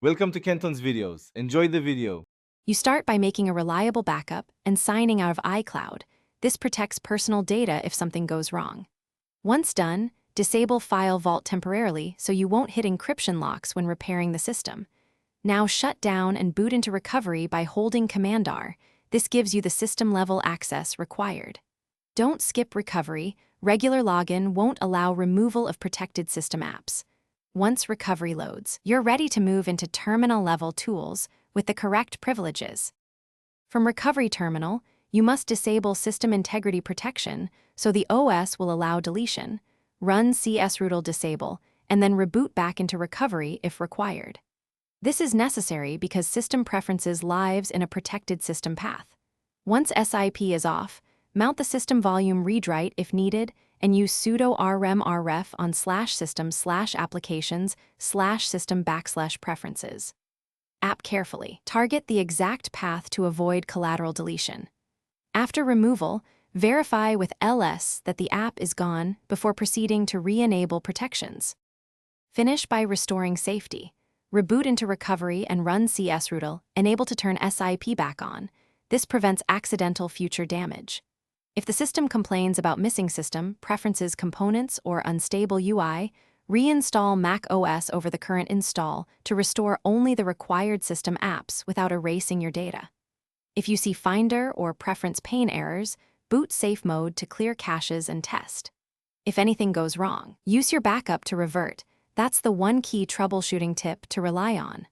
Welcome to Kenton's videos. Enjoy the video. You start by making a reliable backup and signing out of iCloud. This protects personal data if something goes wrong. Once done, disable File Vault temporarily so you won't hit encryption locks when repairing the system. Now shut down and boot into recovery by holding Command-R. This gives you the system-level access required. Don't skip recovery. Regular login won't allow removal of protected system apps. Once recovery loads, you're ready to move into terminal-level tools with the correct privileges. From Recovery Terminal, you must disable System Integrity Protection so the OS will allow deletion, run csrootle disable, and then reboot back into recovery if required. This is necessary because system preferences lives in a protected system path. Once SIP is off, mount the system volume read-write if needed, and use sudo rmref on /system/applications/system/preferences. App carefully. Target the exact path to avoid collateral deletion. After removal, verify with ls that the app is gone before proceeding to re-enable protections. Finish by restoring safety. Reboot into recovery and run csrootle, enable to turn SIP back on. This prevents accidental future damage. If the system complains about missing system, preferences components, or unstable UI, reinstall Mac OS over the current install to restore only the required system apps without erasing your data. If you see Finder or preference pane errors, boot safe mode to clear caches and test. If anything goes wrong, use your backup to revert. That's the one key troubleshooting tip to rely on.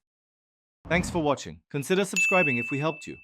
Thanks for watching. Consider subscribing if we helped you.